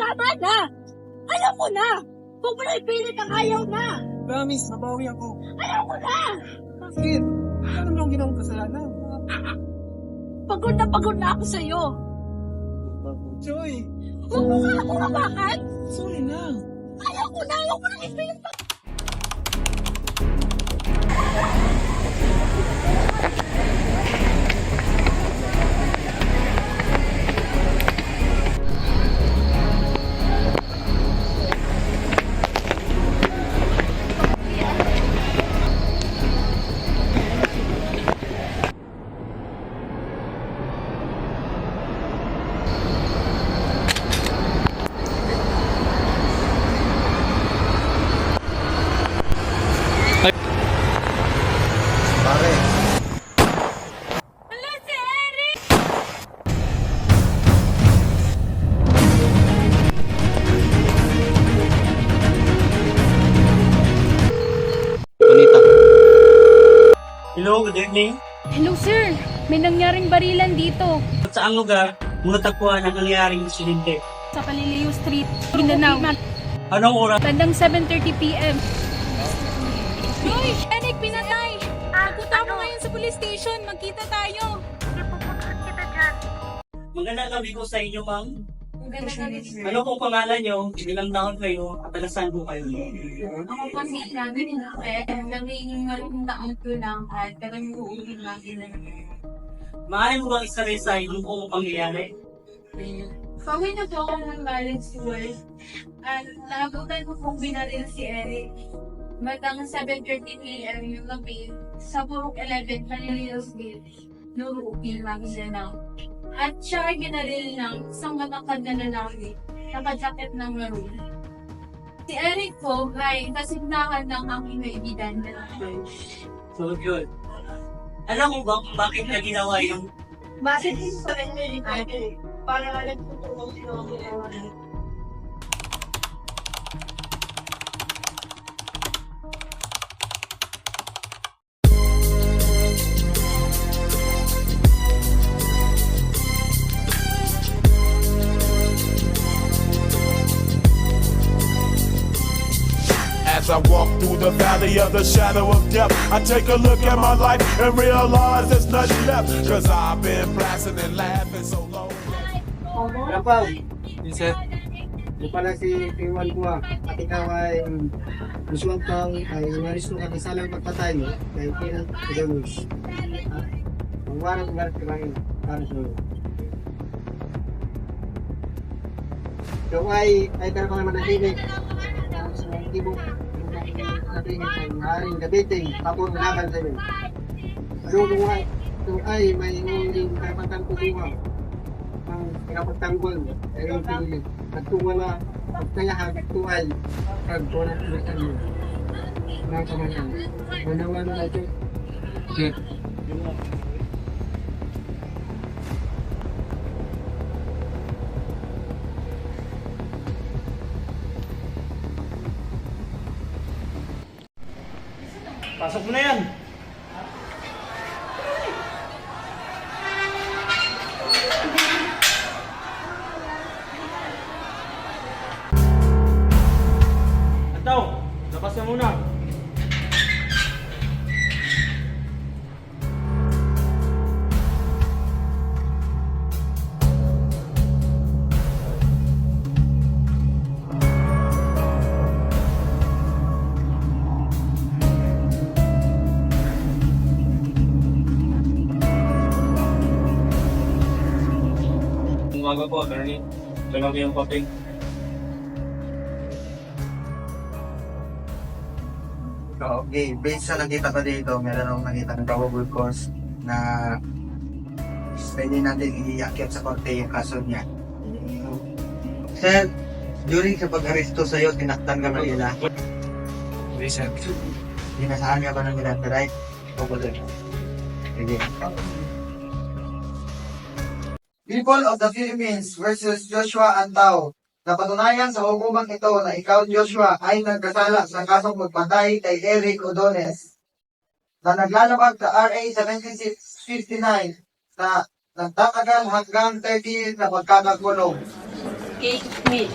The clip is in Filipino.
Tama na! Ayaw ko na! Huwag mo na ipilit ang ayaw na! Promise, mabawi ako. Ayaw ko na! Bakit? Ano nang ginawang kasalanan? Pagod na ako sa'yo! Joy! Huwag mo nga ako hawakan! Sorry na. Ayaw ko na! Huwag mo na ipilit ang... Pare, Hala, si Eric! Bonita. Hello, good evening. Hello sir, may nangyaring barilan dito At saang lugar mo natagpuan ang nangyaring insidente? sa Palilio Street, Mindanao. Anong oras? Tandang 7:30 p.m. Hoy! Eric, pinatay! Punta mo ngayon sa police station, magkita tayo. Magandang gabi ko sa inyo, ma'am. Ako Ano pong pangalan nyo? Ilang taon kayo? At saan po kayo? po si Gabi nangingin taon ko lang at talagang uulit natin. Maaari mo bang isa-resign yung kung pangyayari? Kawin na po ako ng galing school at nakabutan ko pong binaril si Eric. Matang 7:30 p.m. yung gabi sa Purok 11, Panililosville, Nuruupil, Maguindanao. At siya ay binaril ng isang matangkad na lalaki, nakajakit ng maroon. Si Eric po ay kasignahan ng aking kaibigan na So, good. Alam mo ba kung bakit na ginawa yung bakit hindi pa rin yung Eric? Para alam ko kung sino ang ginawa niya. As I walk through the valley of the shadow of death, I take a look at my life and realize there's nothing left. Cause I've been blasting and laughing so long. Rapaw! Vincent? Yung pala si Iwan ko at ikaw ay gustuhan kang ay naris mo kang isalang pagpatay mo kay Kailan Kudalos. Ang warang umalat ka lang para sa iyo. Ikaw ay ka naman manatinig sa tibok natin ang haring gabiting tapos laban sa iyo. Ito ay may hindi karapatan kukuha ang pinapagtanggol ay yung pinili. At kung wala pagkayahan, ito ay pagkulang pinatan mo ng kamayan. Manawan na ito. Okay. pasok mo na yan? Ataw, labas na muna. Umaga po, attorney. Tulog yung copy. Okay, based sa nakita ko dito, meron akong nakita ng probable cause na pwede natin iakyat sa korte yung kaso niya. Sir, during sa pag-aresto sa'yo, tinaktan ka ba nila? Vincent? Dinasahan ka ba ng nila, right? O ba doon? Sige. People of the Philippines versus Joshua Antao. Napatunayan sa hukumang ito na ikaw, Joshua, ay nagkasala sa kasong magpatay kay Eric Odones na naglalabag sa RA 7659 na nagtatagal hanggang 30 years na pagkakakulong. Kate Smith.